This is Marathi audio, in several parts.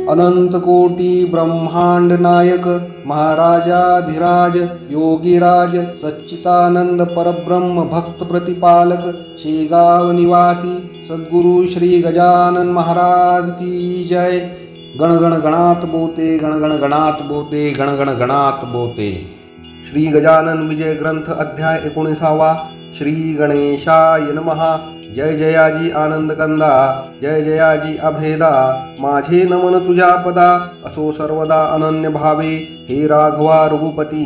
अनंत कोटी ब्रह्मांड नायक महाराजाधिराज योगीराज सच्चिदानंद परब्रह्म भक्त प्रतिपालक शेगाव निवासी सद्गुरु श्री गजानन महाराज की जय। गण गण गणात बोते गण गण गणात बोते गण गण गणात बोते। श्री गजानन विजय ग्रंथ अध्याय 19। श्री गणेशाय नमः। जय जयाजी आनंद कंदा जय जयाजी अभेदा माझे नमन तुझ्या पदा असो सर्वदा अनन्य भावे। हे राघवा रघुपती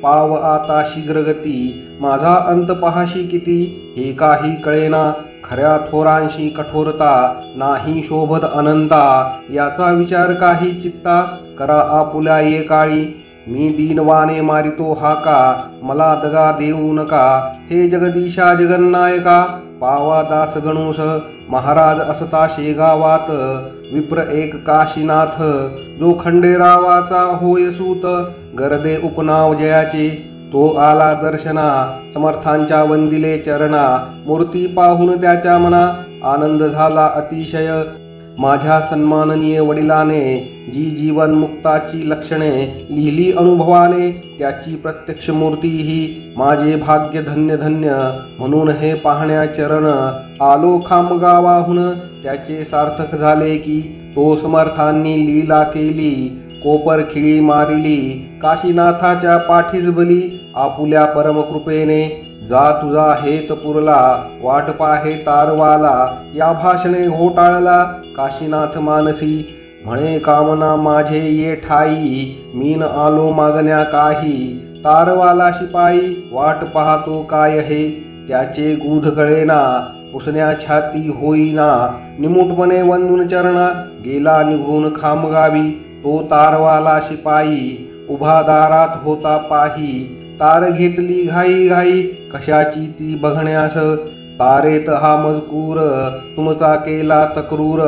पाव आता शीघ्रगती माझा अंत पहाशी किती। हे काही कळेना खऱ्या थोरांशी कठोरता नाही शोभत अनंता। याचा विचार काही चित्ता करा आपुल्या ये काळी। मी दीनवाने मारितो हाका मला दगा देऊ नका। हे जगदीशा जगन्नायका पावा दास गणूस महाराज असता शेगावात। विप्र एक काशीनाथ जो खंडेरावाचा होय सूत। गरदे उपनाव जयाचे तो आला दर्शना। समर्थांच्या वंदिले चरणा मूर्ती पाहून त्याच्या मना आनंद झाला अतिशय। माझ्या सन्माननीय वडिलाने जी जीवन मुक्ताची लक्षणे लिहिली अनुभवाने त्याची प्रत्यक्ष मूर्ती ही माझे भाग्य धन्य धन्य। म्हणून हे पाहण्या चरण आलो खामगावाहून। त्याचे सार्थक झाले की तो समर्थांनी लीला केली। कोपर खिळी मारिली काशीनाथाच्या पाठीस बली। आपुल्या परमकृपेने जा तुझा हेत पुरला वाट पाहे तारवाला। या भाषणे घोटाळला काशीनाथ मानसी म्हणे कामना माझे ये ठाई। मीन आलो मागण्या काही तारवाला शिपाई वाट पाहतो काय हे। त्याचे गूढ कळेना पुसण्या छाती होईना। निमुटपणे वंदून चरणा गेला निघून खामगावी। तो तारवाला शिपाई उभा दारात होता पाही। तार घेतली घाई घाई कशाची ती बघण्यास। तारेत हा मजकूर तुमचा केला तक्रूर।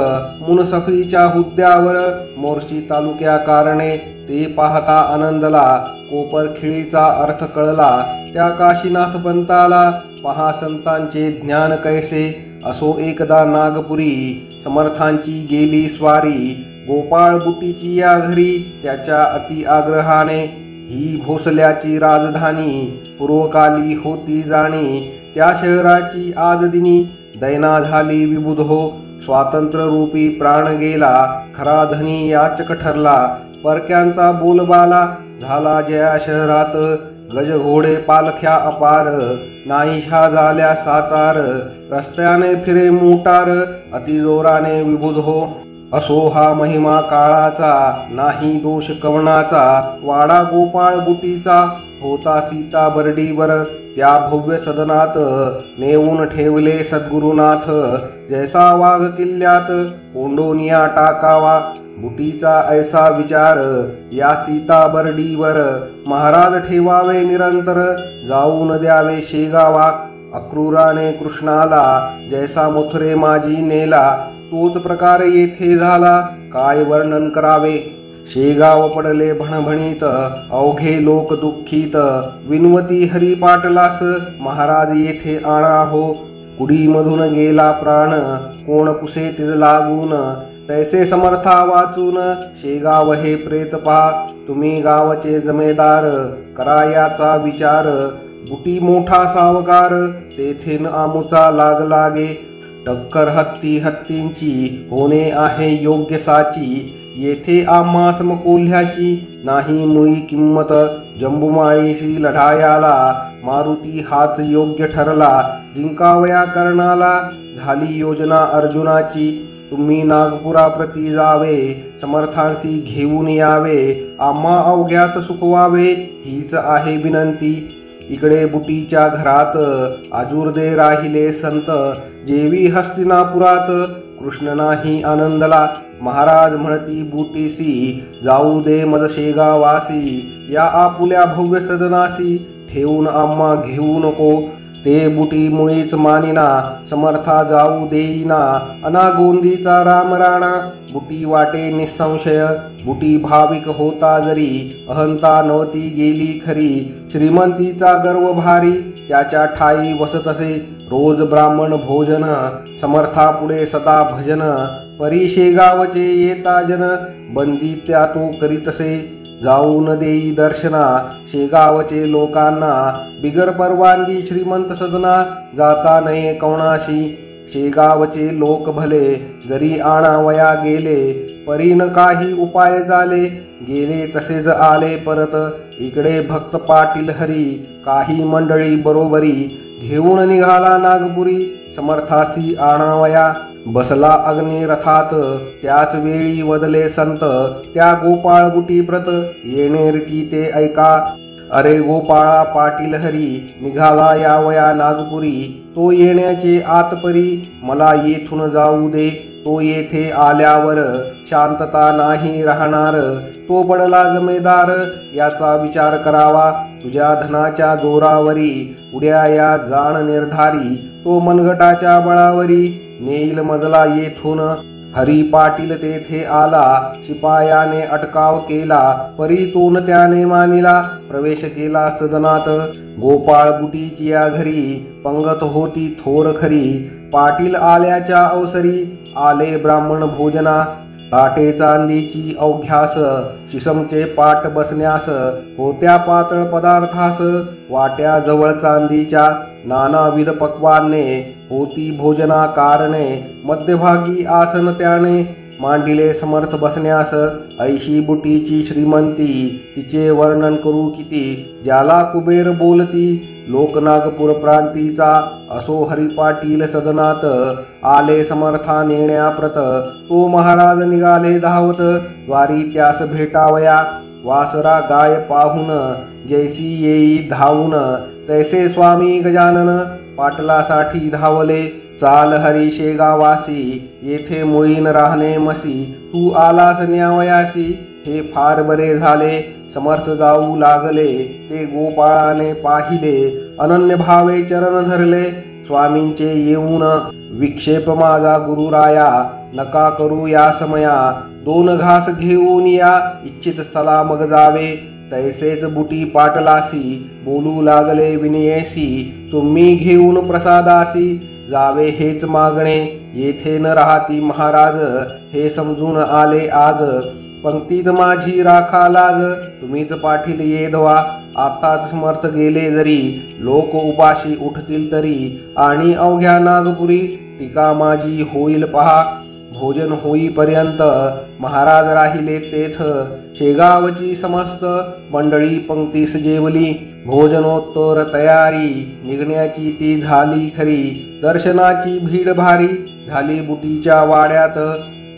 मुनसफीच्या हुद्द्यावर मोर्शी तालुक्या कारणे ते पाहता आनंदला। कोपर खिळीचा अर्थ कळला त्या काशीनाथ पंताला। पहा संतांचे ज्ञान कैसे असो एकदा नागपुरी। समर्थांची गेली स्वारी गोपाळ बुटीची या घरी। त्याच्या अति आग्रहाने ही भोसल्याची राजधानी पूर्वकाली होती जाणी। त्या शहराची आज दिनी दैना झाली विबुध हो। स्वातंत्र्य रूपी प्राण गेला खरा धनी याचक ठरला। परक्यांचा बोलबाला झाला जया शहरात। गज घोडे पालख्या अपार नाहीशा झाल्या साचार। रस्त्याने फिरे मोटार अतिजोराने विबुध हो। असो हा महिमा काळाचा नाही दोष कवनाचा। वाडा गोपाळ बुटीचा होता सीता बर्डीवर। त्या भव्य सदनात नेऊन ठेवले सद्गुरुनाथ। जैसा वाघ किल्ल्यात कोंडोनिया टाकावा बुटीचा ऐसा विचार। या सीता बर्डीवर महाराज ठेवावे निरंतर। जाऊन द्यावे शेगावा अक्रूराने कृष्णाला। जैसा मथुरे माझी नेला तोच प्रकार येथे झाला काय वर्णन करावे। शेगाव पडले भणभणीत अवघे लोक दुःखीत। विनवती हरी पाटलास महाराज येथे आणा हो। कुडीमधून गेला प्राण कोण पुसे तिज लागून। तैसे समर्था वाचून शेगाव हे प्रेत पहा। तुम्ही गावचे जमेदार करा याचा विचार। बुटी मोठा सावकार तेथे न आमुचा लाग लागे। टक्कर हत्ती हत्तींची होणे आहे योग्य साची। येथे आम्हा समकोल्ह्याची नाही मुळी किंमत। जंबुमाळीशी लढायाला मारुती हाच योग्य ठरला। जिंकावया कर्णाला झाली योजना अर्जुनाची। तुम्ही नागपुराप्रती जावे समर्थांशी घेऊन यावे। आम्हा अवघ्यास सुखवावे हीच आहे विनंती। इकडे बुटीच्या घरात आजुर्दे राहिले संत। जेवी हस्तिनापुरात कृष्ण नाही आनंदला। महाराज म्हणती बुटीसी जाऊ दे मज शेगावासी। या आपुल्या भव्य सदनासी ठेवून आम्हा घेऊ नको। ते बुटी मुळीच मानिना समर्था जाऊ देईना। अनागोंदीचा राम राणा बुटी वाटे निसंशय। बुटी भाविक होता जरी अहंता नव्हती गेली खरी। श्रीमंतीचा गर्व भारी त्याच्या ठाई वसत असे। रोज ब्राह्मण भोजन समर्थापुढे सदा भजन। परी शेगावचे येता जन, बंदी त्या तो करीतसे, जाऊन देई दर्शना शेगावचे लोकांना, बिगर परवानगी श्रीमंत सजना, जाता नये कोणाशी, शेगावचे लोक भले, जरी आणावया गेले, परीन काही उपाय झाले, गेले तसेच आले परत, इकडे भक्त पाटील हरी, काही मंडळी बरोबरी, घेऊन निघाला नागपुरी, समर्थासी आणावया, बसला अग्नी रथात, त्याच वेळी वदले संत, त्या गोपाळ बुटी प्रत, येणे रीती ते ऐका, अरे गोपाळा पाटील हरी, निघाला यावया नागपुरी, तो येण्याचे आतपरी, मला येथून जाऊ दे, तो येथे आल्यावर शांतता नाही राहणार, तो पडला जमेदार, याचा विचार करावा, तुझ्या धनाच्या जोरावरी, उड्या या जाण निर्धारी, तो मनगटाच्या बळावरी, नेईल मजला येथून, हरी पाटील तेथे आला, शिपायाने अटकाव केला, परीतून त्याने मानिला, प्रवेश केला सदनात, गोपाळ बुटीची या घरी, पंगत होती थोर खरी, पाटील आल्याच्या अवसरी, आले ब्राह्मण भोजना, ताटे चांदीची अवघ्यास, शिसमचे पाट बसण्यास, होत्या पातळ पदार्थास, वाट्या जवळ चांदीच्या, नानाविध पक्वाने, होती भोजना कारणे, मध्यभागी आसन त्याने, मांडिले समर्थ बसण्यास, ऐशी बुटीची श्रीमंती, तिचे वर्णन करू किती, ज्याला कुबेर बोलती, लोकनागपूर प्रांतीचा, असो हरिपाटील सदनात, आले समर्था नेण्याप्रत, तो महाराज निघाले धावत, द्वारी त्यास भेटावया, वासरा गाय पाहून, जैसी येई धावून, तैसे स्वामी गजानन, पाटलासाठी धावले, चाल हरी शेगावासी, येथे मुळीन राहणे मसी, तू आलास न्यावयासी, हे फार बरे झाले, समर्थ जाऊ लागले, ते गोपाळाने पाहिले, अनन्य भावे चरण धरले, स्वामींचे येऊन विक्षेप माझा गुरुराया, नका करू या समया, दोन घास घेऊन या, इच्छित स्थला मग जावे, तैसेच बुटी पाटलासी, बोलू लागले विनयेसी, तुम्ही घेऊन प्रसादासी, जावे हेच मागणे, येथे न राहती महाराज, हे समजून आले आज, पंक्तीत माझी राखा लाज, तुम्हीच पाटील येधवा, आताच समर्थ गेले जरी, लोक उपाशी उठतील तरी, आणि अवघ्या नागपुरी, टीका माझी होईल पहा, भोजन होईपर्यंत महाराज राहिले तेथ, शेगावची समस्त मंडळी पंक्तीस जेवली, भोजनोत्तर तयारी, निघण्याची ती झाली खरी, दर्शनाची भीड भारी, झाली बुटीच्या वाड्यात,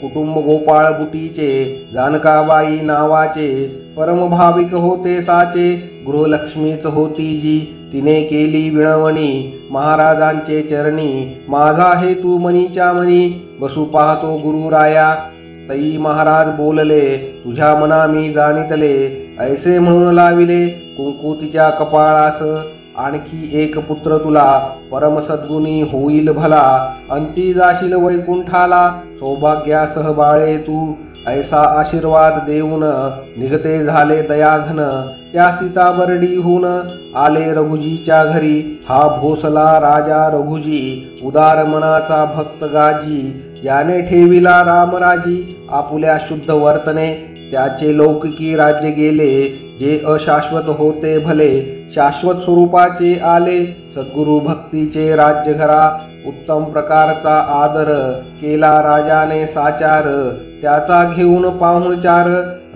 कुटुंब गोपाळ बुटीचे, जानकाबाई नावाचे, परमभाविक होते साचे, गृहलक्ष्मीच होती जी, तिने केली विणवणी, महाराजांचे चरणी, माझा हेतू मनीच्या मनी, बसू पाहतो गुरुराया, तई महाराज बोलले, तुझ्या मना मी जाणितले, ऐसे म्हणून लाविले, कुंकू तिच्या कपाळास, आणखी एक पुत्र तुला, परम सद्गुणी होईल भला, अंती जाशील वैकुंठाला, सौभाग्यासह बाळे तू, ऐसा आशीर्वाद देऊन, निघते झाले दयाघन, त्या सीताबर्डीहून, आले रघुजीच्या घरी, हा भोसला राजा रघुजी, उदार मनाचा भक्त गाजी, ज्याने ठेविला रामराजी, आपुल्या शुद्ध वर्तने, त्याचे लौकिकी राज्य गेले, जे अशाश्वत होते भले, शाश्वत स्वरूपाचे आले, सद्गुरु भक्तीचे राज्य घरा, उत्तम प्रकारचा आदर, केला राजाने साचार, त्याचा घेऊन पाहुणचार,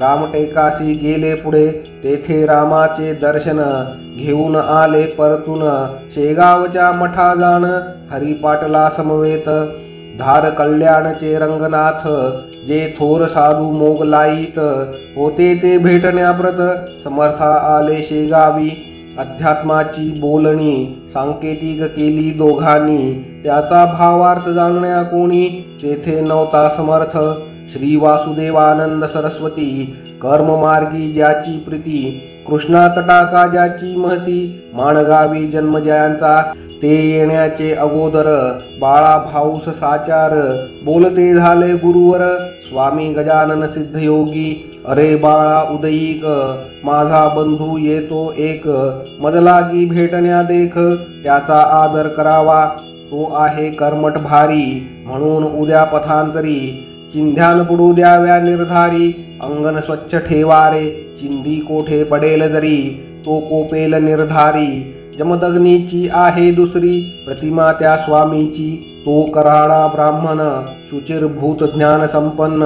रामटेकासी गेले पुढे, तेथे रामाचे दर्शन, घेऊन आले परतून, शेगावच्या मठा जाण, हरिपाटला समवेत, धार कल्याणचे रंगनाथ, जे थोर साधू मोगलाईत, होते ते भेटण्याप्रत, समर्था आले शेगावी, अध्यात्माची बोलणी, सांकेतिक केली दोघांनी, त्याचा भावार्थ जाणण्या कोणी, तेथे नव्हता समर्थ, श्री वासुदेवानंद सरस्वती, कर्ममार्गी ज्याची प्रीती, कृष्णा तटाका ज्याची महती, माणगावी जन्म ज्यांचा, ते येण्याचे अगोदर, बाळा भाऊस साचार, बोलते झाले गुरुवर, स्वामी गजानन सिद्धयोगी, अरे बाळा उदयिक, माझा बंधू येतो एक, मजलागी भेटण्या देख, त्याचा आदर करावा, तो आहे कर्मठ भारी, म्हणून उद्या पथांतरी, चिंध्यान पुढू द्याव्या निर्धारी, अंगण स्वच्छ ठेवारे, चिंधी कोठे पडेल जरी, तो कोपेल निर्धारी. जमदग्नीची आहे दुसरी, प्रतिमा त्या स्वामीची, तो कराळा ब्राह्मण, शुचिरभूत ज्ञान संपन्न,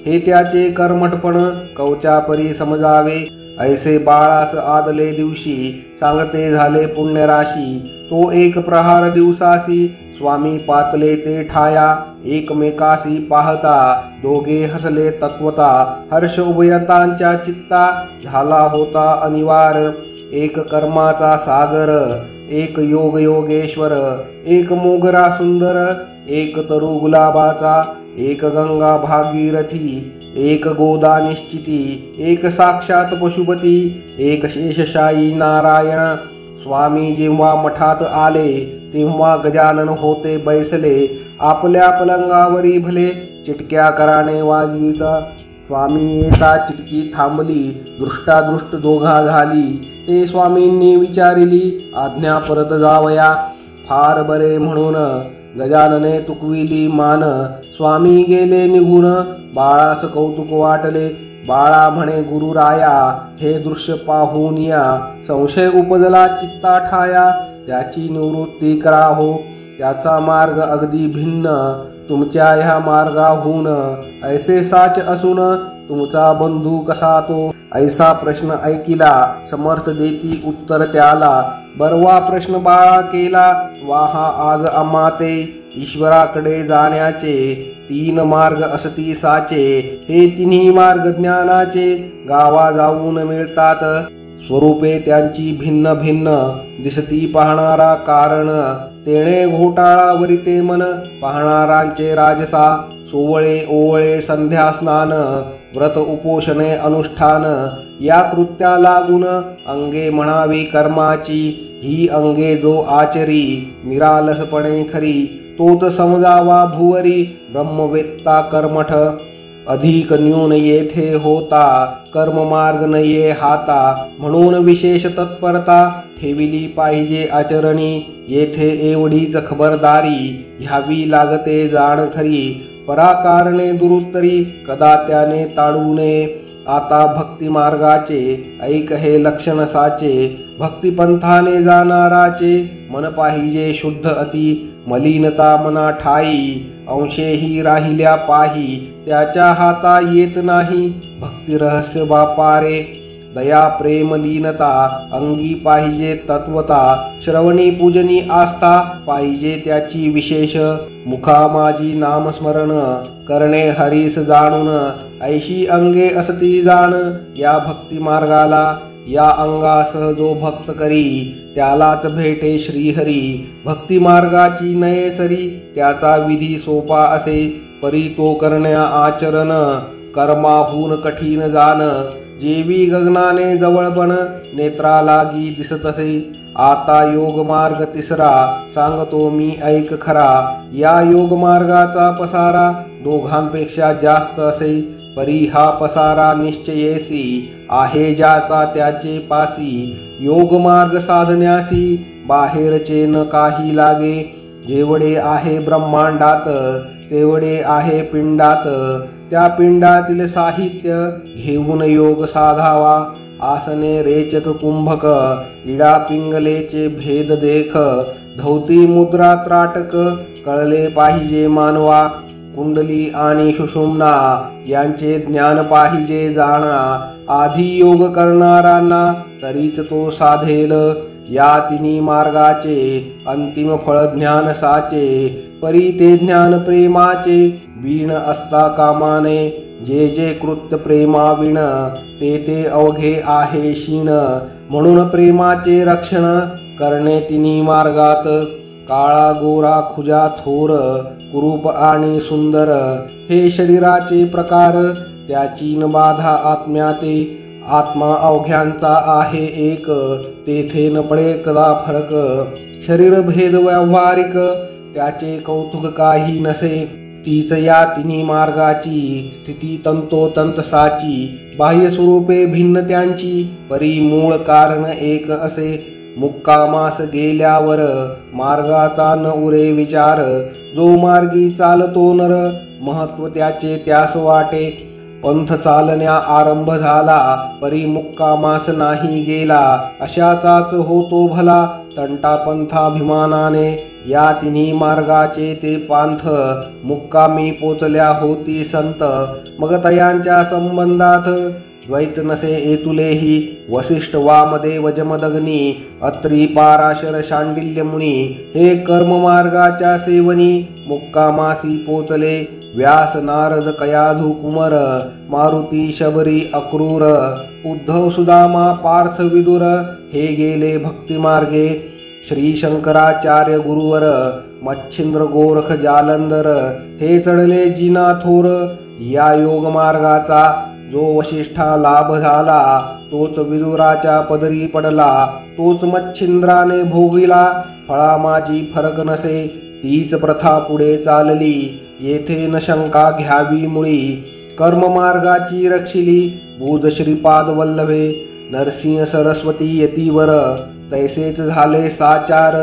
हे त्याचे कर्मठपण, कवचापरी समजावे. ऐसे बाळास आदले दिवशी, सांगते झाले पुण्यराशी, तो एक प्रहार दिवसासी, स्वामी पातले ते ठाया. एकमेकासी पाहता, दोघे हसले तत्वता, हर्ष उभयतांच्या चित्ता, झाला होता अनिवार. एक कर्माचा सागर, एक योग योगेश्वर, एक मोगरा सुंदर, एक तरु गुलाबाचा, एक गंगा भागीरथी, एक गोदा निश्चिती, एक साक्षात पशुपती, एक शेषशायी नारायण. स्वामी जेव्हा मठात आले, तेव्हा गजानन होते बैसले, आपल्या पलंगावरी भले, चिटक्या कराने वाजविता. स्वामी येता चिटकी थांबली, दृष्टादृष्ट दोघा झाली, ते स्वामींनी विचारिली, आज्ञा परत जावया. फार बरे म्हणून गजानने तुकविली मान, स्वामी गेले निघून, बाळास कौतुक वाटले. बाळा म्हणे गुरुराया, हे दृश्य पाहून या, संशय उपजला चित्ता ठाया, त्याची निवृत्ती करा हो. त्याचा मार्ग अगदी भिन्न, तुमच्या ह्या मार्गाहून, ऐसे साच असून, तुमचा बंधू कसा तो. ऐसा प्रश्न ऐकिला, समर्थ देती उत्तर त्याला, बरवा प्रश्न बाळा केला, वाहा आज अमाते. ईश्वराकडे जाण्याचे तीन मार्ग असती साचे, हे तिन्ही मार्ग ज्ञानाचे, गावा जाऊन मिळतात. स्वरूपे त्यांची भिन्न भिन्न, दिसती पाहणारा कारण, तेणे घोटाळावरी ते मन, पाहणारांचे राजसा. सोवळे ओवळे संध्या स्नान, व्रत उपोषणे अनुष्ठान, या कृत्या लागून, अंगे म्हणावी कर्माची, ही अंगे जो आचरी, निरालसपणे खरी, तोच समजावा भुवरी, ब्रह्मवेत्ता कर्मठ. अधिक न्यून येथे होता, कर्ममार्ग नये हाता, म्हणून विशेष तत्परता, ठेविली पाहिजे आचरणी, येथे एवढीच खबरदारी, घ्यावी लागते जाण खरी, पराकारणे दुरुत्तरी, कदा त्याने टाळू नये. आता भक्ती मार्गाचे ऐक हे लक्षण साचे, भक्तिपंथाने जाणाराचे, मन पाहिजे शुद्ध अति, मलिनता मना ठाई, अंशेही राहिल्या पाही, त्याच्या हाता येत नाही, भक्ती रहस्य बापारे. दया प्रेम लीनता, अंगी पाहिजे तत्वता, श्रवणी पूजनी आस्था, पाहिजे त्याची विशेष, मुखा माझी नामस्मरण, करणे हरीस जाणून, ऐशी अंगे असती जाण, या भक्ती मार्गाला. या अंगासह जो भक्त करी, त्यालाच भेटे श्रीहरी, भक्ती मार्गाची नये सरी, त्याचा विधी सोपा असे, परी तो करण्या आचरण, कर्माहून कठीण जाण, जेवी गगनाने जवळपण, नेत्रा लागी दिसत असे. आता योग मार्ग तिसरा, सांगतो मी ऐक खरा, या योग मार्गाचा पसारा, दोघांपेक्षा जास्त असे, परी हा पसारा निश्चयेसी, आहे ज्याचा त्याचे पासी, योग मार्ग साधण्यासी, बाहेरचे न काही लागे. जेवढे आहे ब्रह्मांडात, तेवढे आहे पिंडात, त्या पिंडातील साहित्य, घेऊन योग साधावा. आसने रेचक कुंभक, इडा पिंगलेचे भेद देख, धौती मुद्रा त्राटक, कळले पाहिजे मानवा. कुंडली आणि सुषुम्ना, यांचे ज्ञान पाहिजे जाणा, आधी योग करणारांना, तरीच तो साधेल. या तिन्ही मार्गाचे अंतिम फळ ज्ञान साचे, परी ते ज्ञान प्रेमाचे, वीण असता कामाने. जे जे कृत्य प्रेमाविण, ते ते अवघे आहे शीण, म्हणून प्रेमाचे रक्षण, करणे तिन्ही मार्गात. काळा गोरा खुजा थोर, कुरूप आणि सुंदर, हे शरीराचे प्रकार, त्याची न बाधा आत्म्याते. आत्मा अवघ्यांचा आहे एक, तेथे न पडे कदा फरक, शरीर भेद व्यावहारिक, त्याचे कौतुक काही नसे. तीच या तिन्ही मार्गाची स्थिती तंतोतंत साची, बाह्य स्वरूपे भिन्न त्यांची, परी मूळ कारण एक असे. मुक्कामास गेल्यावर मार्गाचा न उरे विचार, जो मार्गी चालतो नर, महत्व त्याचे त्यास वाटे. पंथ चालण्या आरंभ झाला, परी मुक्कामास नाही गेला. अशाचाच होतो भला, तंटा पंथाभिमानाने. या तिन्ही मार्गाचे ते पांथ, मुक्कामी पोचल्या होती संत. मग तयांच्या संबंधात द्वैत नसे एतुलेही. वसिष्ठ वामदेव जमदग्नी, अत्री पाराशर शांडिल्य मुनी. हे कर्ममार्गाच्या सेवनी, मुक्कामासी पोचले. व्यास नारद कयाधू कुमर, मारुती शबरी अक्रूर. उद्धव सुदामा पार्थ विदुर, हे गेले भक्तिमार्गे. श्री शंकराचार्य गुरुवर, मच्छिंद्र गोरख जालंधर. हे चढले जिना थोर. या योग मार्गाचा जो वशिष्ठा लाभ झाला, तोच विदुराच्या पदरी पडला. तोच मच्छिंद्राने भोगिला. फळा माझी फरक नसे, तीच प्रथा पुढे चालली. येथे न शंका घ्यावी मुळी, कर्ममार्गाची रक्षिली. बुध श्रीपाद वल्लभे, नरसिंह सरस्वती यतीवर. तैसेच झाले साचार,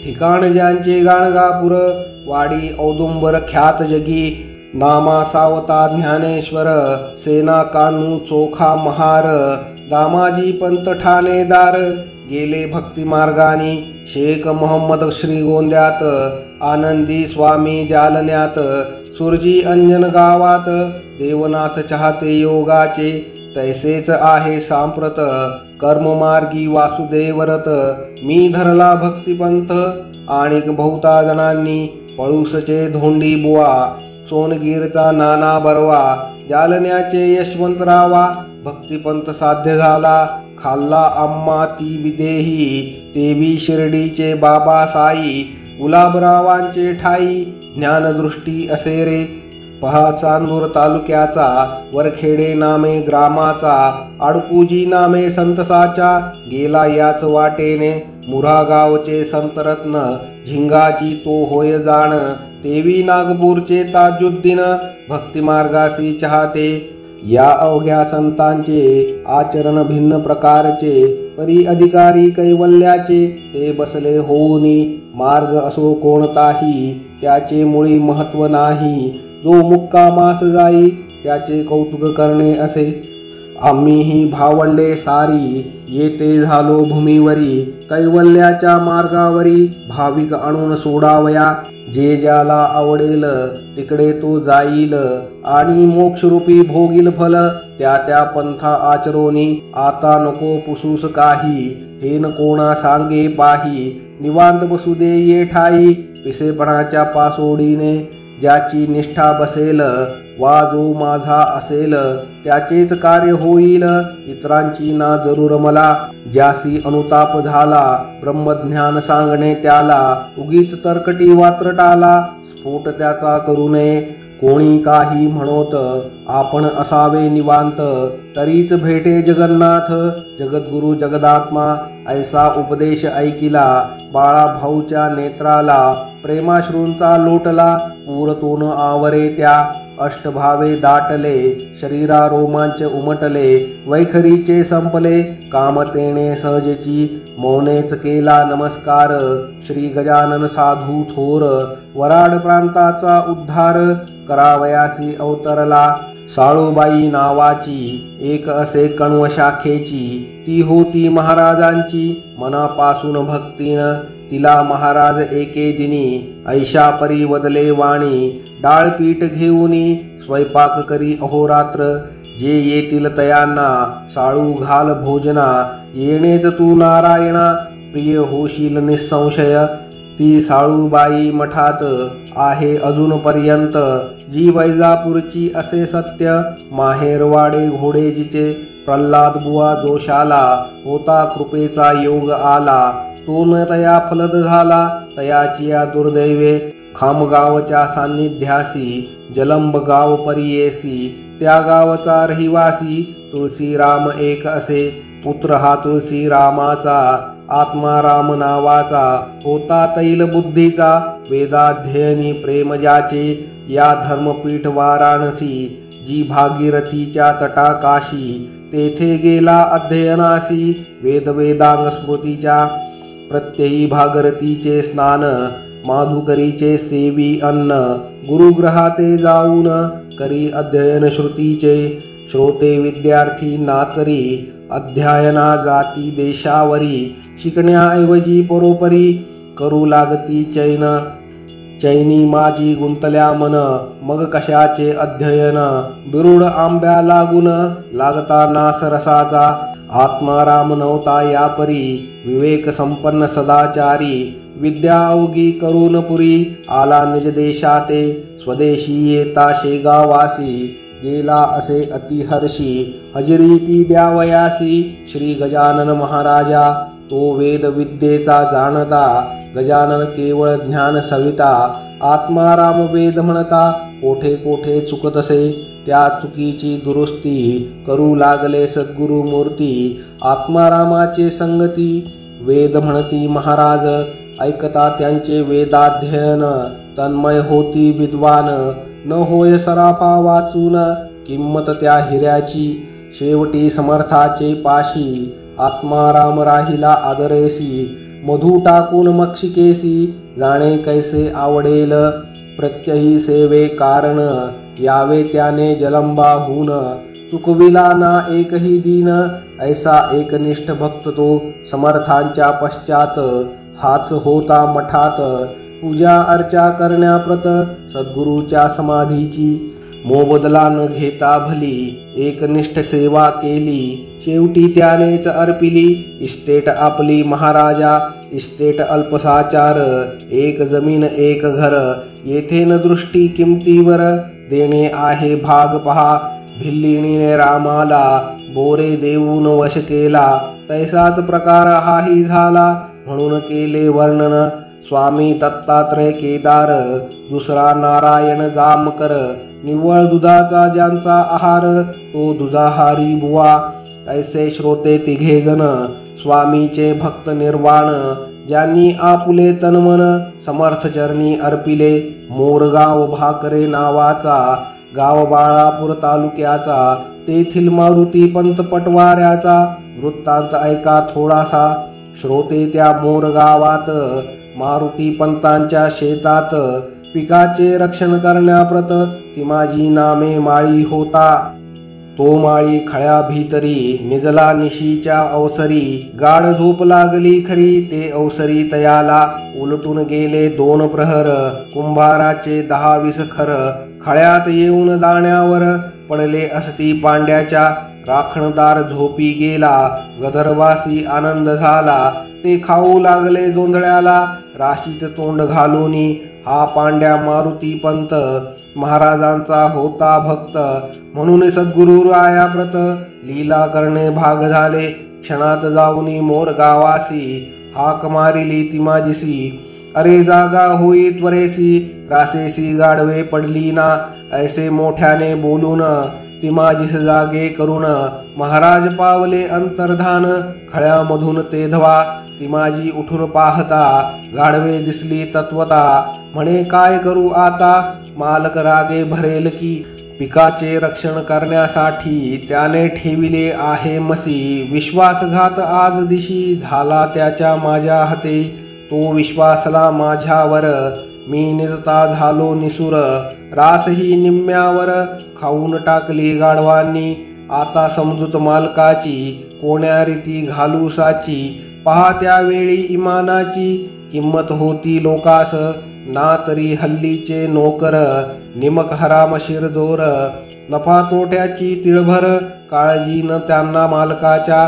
ठिकाण ज्यांचे गाणगापूर. वाडी औदुंबर ख्यात जगी, नामा सावता ज्ञानेश्वर. सेना कानू चोखा महार, दामाजी पंत ठाणेदार. गेले भक्ती मार्गानी, शेख मोहम्मद श्रीगोंद्यात. आनंदी स्वामी जालन्यात, सुरजी अंजन गावात. देवनाथ चाहते योगाचे, तैसेच आहे सांप्रत. कर्ममार्गी वासुदेवरत, मी धरला भक्तिपंथ. आणिक बहुता जणांनी, पळूसचे धोंडी बुवा. सोनगीरचा नाना बरवा, जालन्याचे यशवंतरावा. भक्तिपंथ साध्य झाला, खाल्ला आम्हा ती विदेही. तेवी शिर्डीचे बाबा साई, गुलाबरावांचे ठाई. ज्ञानदृष्टी असे रे, पहा चांदूर तालुक्याचा. वरखेडे नामे ग्रामाचा, आडपूजी नामे संतसाचा. गेला याच वाटेने, मुरा गावचे संतरत्न. झिंगाची तो होय जाण, तेवी नागपूरचे ताजुद्दीन. भक्तिमार्गासी चाहते, या अवघ्या संतांचे. आचरण भिन्न प्रकारचे, परी अधिकारी कैवल्याचे. ते बसले होऊनी, मार्ग असो कोणताही. त्याचे मुळी महत्व नाही, जो मुक्कामास जाई. त्याचे कौतुक करणे असे. आम्हीही भावंडे सारी, येते झालो भूमीवरी. कैवल्याच्या मार्गावरी, भाविक आणून सोडावया. जे ज्याला आवडेल, तिकडे तो जाईल. आणि मोक्षरूपी भोगील फल, त्या त्या पंथा आचरोनी. आता नको पुसूस काही, हे न कोणा सांगे पाही. निवांत बसू दे ये ठाई, पिसेपणाच्या पासोडीने. ज्याची निष्ठा बसेल, वा जो माझा असेल. त्याचेच कार्य होईल, इतरांची ना जरूर मला. ज्यासी अनुताप झाला, ब्रह्मज्ञान सांगणे त्याला. उगीच तरकटी वात्रटाला, स्फोट त्याचा करू नये. कोणी काही म्हणोत, आपण असावे निवांत. तरीच भेटे जगन्नाथ, जगद्गुरु जगदात्मा. ऐसा उपदेश ऐकिला, बाळा भाऊच्या नेत्राला. प्रेमाश्रूंचा लोटला, पूरतोन आवरे त्या. अष्टभावे दाटले, शरीरा रोमांच उमटले. वैखरीचे संपले, कामतेने सहजची. मौनेच केला नमस्कार, श्री गजानन साधू थोर. वराड प्रांताचा उद्धार, करावयासी अवतरला. साळूबाई नावाची, एक असे कण्व शाखेची. ती होती महाराजांची, मनापासून भक्तीनं. तिला महाराज एके दिनी, ऐशा परी वदले वाणी. डाळपीठ घेऊनी, स्वयंपाक करी अहोरात्र. जे येतील तयांना, साळू घाल भोजना. येणेच तू नारायणा, प्रिय होशील निसंशय. ती साळूबाई मठात आहे अजूनपर्यंत. जी वैजापूरची असे सत्य, माहेरवाडे घोडे जिचे. प्रल्हाद बुवा जोशाला, होता कृपेचा योग आला. तो न तया फलद झाला, तयाची या दुर्दैवे. खामगावच्या सान्निध्यासी, जलंब गाव परियेसी. त्या गावचा रहिवासी, तुळशीराम एक असे. पुत्र हा तुळशीरामाचा, आत्मा राम नावाचा. होता तैल बुद्धीचा, वेदाध्ययनी प्रेम ज्याचे. या धर्मपीठ वाराणसी, जी भागीरथीच्या तटाकाशी. तेथे गेला अध्ययनासी, वेद वेदांग स्मृतीच्या. प्रत्ययी भागरथीचे स्नान, माधुकरीचे सेवी अन्न गुरुग्रहाते जाऊन करी अध्ययन श्रुतीचे श्रोते विद्यार्थी नातरी अध्ययना जाती देशावरी शिकण्याऐवजी परोपरी करू लागती चैनी माझी गुंतल्या मन मग कशाचे अध्ययन बिरुड आंब्या लागून लागता नास रसाचा आत्माराम नव्हता यापरी विवेक संपन्न सदाचारी विद्या अवघी करून पुरी आला निज देशाते स्वदेशी येता शेगावासी गेला असे अतिहर्षी हजरीती द्यावयासी श्री गजानन महाराजा तो वेद विद्येचा जाणता गजानन केवळ ज्ञान सविता आत्माराम वेद म्हणता कोठे कोठे चुकतसे त्या चुकीची दुरुस्ती करू लागले सद्गुरु मूर्ती आत्मारामाचे संगती वेद म्हणती महाराज ऐकता त्यांचे वेदाध्ययन तन्मय होती विद्वान न होय सराफा वाचून किंमत त्या हिऱ्याची शेवटी समर्थाचे पाशी आत्माराम राहिला आदरेसी मधु टाकून मक्षिकेसी जाणे कैसे आवडेल प्रत्यही सेवे कारण यावे त्याने जलंबाहून चुकविला ना एकही दीन ऐसा एकनिष्ठ भक्त तो समर्थांच्या पश्चात हाच होता मठात पूजा अर्चा करण्याप्रत सद्गुरूच्या समाधीची मोबदला न घेता भली एकनिष्ठ सेवा केली शेवटी त्यानेच अर्पिली इस्टेट आपली महाराजा इस्टेट अल्पसाचार एक जमीन एक घर येथे न दृष्टी किमतीवर देणे आहे भाग पहा भिल्लिणीने रामाला बोरे देऊन वश केला तैसाच प्रकार हाही झाला म्हणून केले वर्णन स्वामी दत्तात्रय केदार दुसरा नारायण जामकर निव्वळ दुधाचा ज्यांचा आहार तो दुधाहारी बुवा ऐसे श्रोते तिघे जण स्वामीचे भक्त निर्वाण ज्यांनी आपुले तनमन समर्थ चरणी अर्पिले मोरगाव भाकरे नावाचा गाव बाळापूर तालुक्याचा तेथील मारुती पंत पटवाऱ्याचा वृत्तांत ऐका थोडासा श्रोते त्या मोरगावात मारुती पंतांच्या शेतात पिकाचे रक्षण करण्याप्रत ती माझी नामे माळी होता तो माळी खळ्या भीतरी निजला निशीच्या अवसरी गाढ झोप लागली खरी ते अवसरी तयाला उलटून गेले 2 प्रहर कुंभाराचे 10-20 खर खळ्यात येऊन दाण्यावर पडले असती पांड्याच्या राखणदार झोपी गेला गधर्वासी आनंद झाला ते खाऊ लागले जोंधळ्याला राशीत तोंड घालूनी हा पांड्या मारुती पंत महाराजांचा होता भक्त म्हणून सद्गुरु रायाप्रत लीला करणे भाग झाले क्षणात जाऊनी मोर गावासी हाक मारिली ती माझीसी अरे जागा होई त्वरेसी रासेसी गाढवे पडली ना ऐसे मोठ्याने बोलून ती माझीस जागे करून महाराज पावले अंतर्धान खळ्यामधून ते धवा ती माझी उठून पाहता गाढवे दिसली तत्वता म्हणे काय करू आता मालक रागे भरेल की पिकाचे रक्षण करण्यासाठी त्याने ठेविले आहे मसी विश्वासघात आज दिशी झाला त्याच्या माझ्या हाते तो विश्वासला माझ्यावर मी निजता झालो निसुर रासही निम्म्यावर खाऊन टाकली गाढवांनी आता समजूत मालकाची कोण्या रीती घालू साची पहा त्यावेळी इमानाची किंमत होती लोकास ना तरी हल्लीचे नोकर निमक हराम शिरजोर नफा तोट्याची तिळभर काळजी न त्यांना मालकाच्या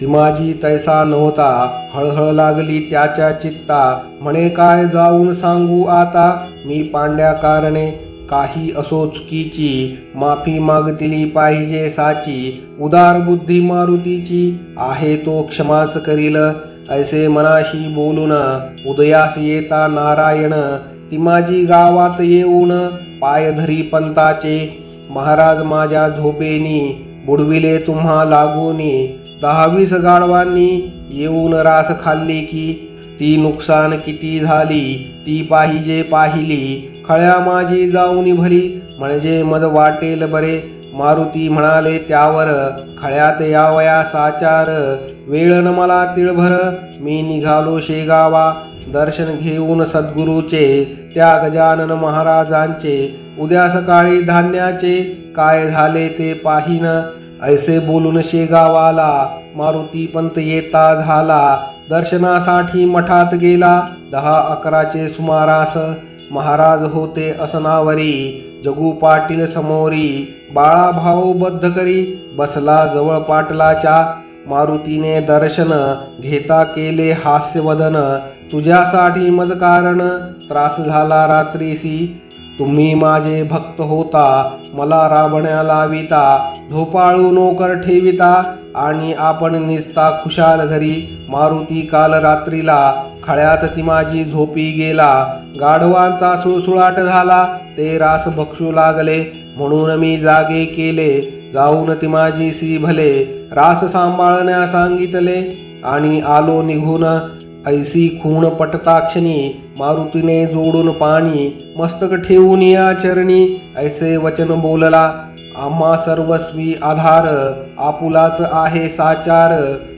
ती माझी तैसा नव्हता हळहळ लागली त्याच्या चित्ता म्हणे काय जाऊन सांगू आता मी पांड्या कारणे काही असो चुकीची माफी मागतिली पाहिजे साची उदार बुद्धी मारुतीची आहे तो क्षमाच करील ऐसे मनाशी बोलून उदयास येता नारायण ती माझी गावात येऊन पाय धरी पंताचे महाराज माझ्या झोपेनी बुडविले तुम्हा लागूनी 10-20 गाढवांनी येऊन रास खाल्ली की ती नुकसान किती झाली ती पाहिजे पाहिली खळ्या माझी जाऊनी भली म्हणजे मज वाटेल बरे मारुती म्हणाले त्यावर खळ्यात यावया साचार वेळ न मला तिळभर मी निघालो शेगावा दर्शन घेऊन सद्गुरूचे त्या गजानन महाराजांचे उद्या सकाळी धान्याचे काय झाले ते पाहिन। ऐसे बोलून शेगावाला मारुती पंत येता झाला। दर्शनासाठी मठात गेला 10-11चे सुमारास। महाराज होते असनावरी जगू पाटील समोरी। बाळा भाऊ बद्ध करी बसला जवळ पाटलाच्या। मारुतीने दर्शन घेता केले हास्यवदन। तुझ्यासाठी मज कारण त्रास झाला रात्रीसी। तुम्ही माझे भक्त होता मला राबण्या लाविता। झोपाळू नोकर ठेविता आणि आपण निसता खुशाल घरी। मारुती काल रात्रीला खळ्यात ती माझी झोपी गेला। गाढवांचा सुळसुळाट झाला ते रास भक्षू लागले। म्हणून मी जागे केले जाऊन ती माझी सी भले। रास सांभाळण्या सांगितले आणि आलो निघून। ऐसी खूण पटताक्षणी मारुतीने जोडून पाणी। मस्तक ठेवून या चरणी ऐसे वचन बोलला। आम्हा सर्वस्वी आधार आपुलाच आहे साचार।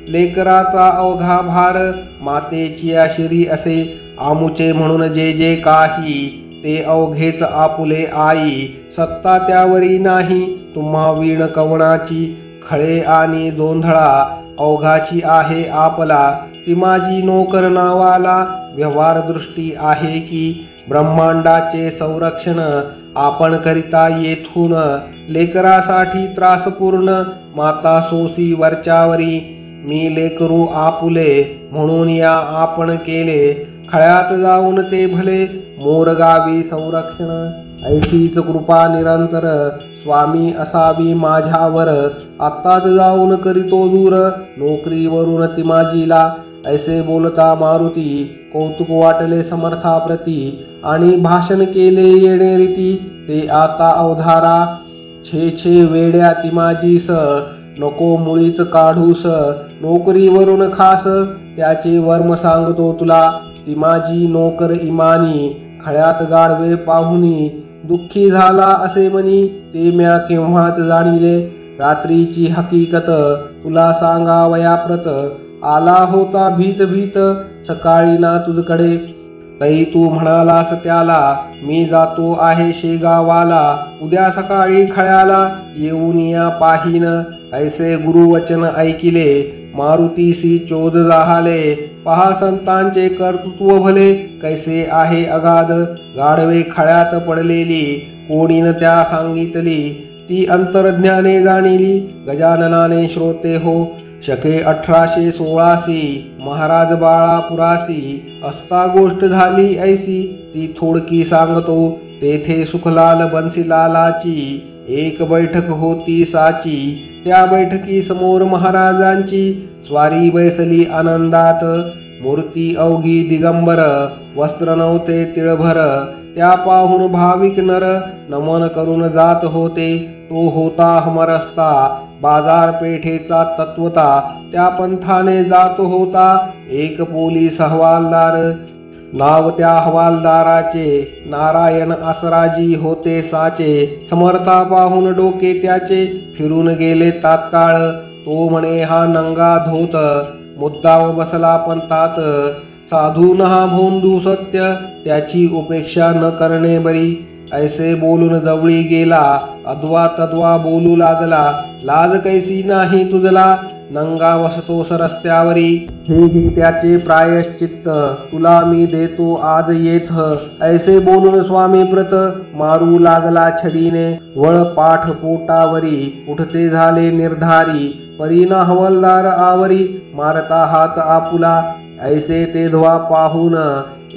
लेकराचा अवघा भार मातेची आशिरी असे। आमुचे म्हणून जे जे काही ते अवघेच आपुले आई। सत्ता त्यावरी नाही तुम्हा वीण कवणाची। खळे आणि जोंधळा अवघाची आहे आपला। ती माझी नोकर नावाला व्यवहार दृष्टी आहे की। ब्रह्मांडाचे संरक्षण आपण करिता येथून। लेकरासाठी त्रासपूर्ण माता सोसी वरच्यावरी। मी लेकरू आपुले म्हणून या आपण केले। खळ्यात जाऊन ते भले मोरगावी संरक्षण। ऐशीच कृपा निरंतर स्वामी असावी माझ्यावर। आत्ताच जाऊन करीतो दूर नोकरीवरून ती माझीला। ऐसे बोलता मारुती कौतुक वाटले समर्थाप्रती। आणि भाषण केले येणे रीती ते आता अवधारा। छे छे वेड्या ती माझीस नको मुळीच काढूस। नोकरीवरून खास त्याचे वर्म सांगतो तुला। ती माझी नोकर इमानी खळ्यात गाढवे पाहुनी। दुःखी झाला असे मनी ते म्या केव्हाच जाणिले। रात्रीची हकीकत तुला सांगावयाप्रत। आला होता भीत भीत सकाळी ना तुझकडे। तई तू म्हणालास त्याला मी जातो आहे शेगावाला। उद्या सकाळी खळ्याला येऊन या पाहिन। ऐसे गुरुवचन ऐकिले मारुतीसी चोद जाहाले। पहा संतांचे कर्तृत्व भले कैसे आहे अगाध। गाढवे खळ्यात पडलेली कोणीन त्या सांगितली। ती अंतर्ज्ञाने जाणिली गजाननाने श्रोते हो। शके 1816 महाराज बाळापुरासी। असता गोष्ट झाली ऐसी ती थोडकी सांगतो। तेथे सुखलाल बन्सीलालाची एक बैठक होती साची। त्या बैठकी समोर महाराजांची स्वारी बैसली आनंदात। मूर्ती अवघी दिगंबर वस्त्र नव्हते तिळभर। त्या पाहून भाविक नर नमन करून जात होते। तो होता हमरस्ता बाजारपेठेचा तत्वता। त्या पंथाने जात होता एक पोलीस हवालदार। नाव त्या हवालदाराचे नारायण आसराजी होते साचे। समर्था पाहून डोके त्याचे फिरून गेले तात्काळ। तो म्हणे हा नंगा धोत मुद्दाम बसला पंथात। साधून हा भोंदू सत्य त्याची उपेक्षा न करणे बरी। ऐसे बोलून जवळी गेला अद्वा तद्वा बोलू लागला। लाज कैसी नाही तुझला नंगा वसतोस रस्त्यावरी। हे घे त्याचे प्रायश्चित्त तुला मी देतो आज येथ। ऐसे बोलून स्वामी प्रत मारू लागला छडीने। वळ पाठ पोटावरी उठते झाले निर्धारी। परीना हवलदार आवरी मारता हात आपुला। ऐसे ते ध्वा पाहून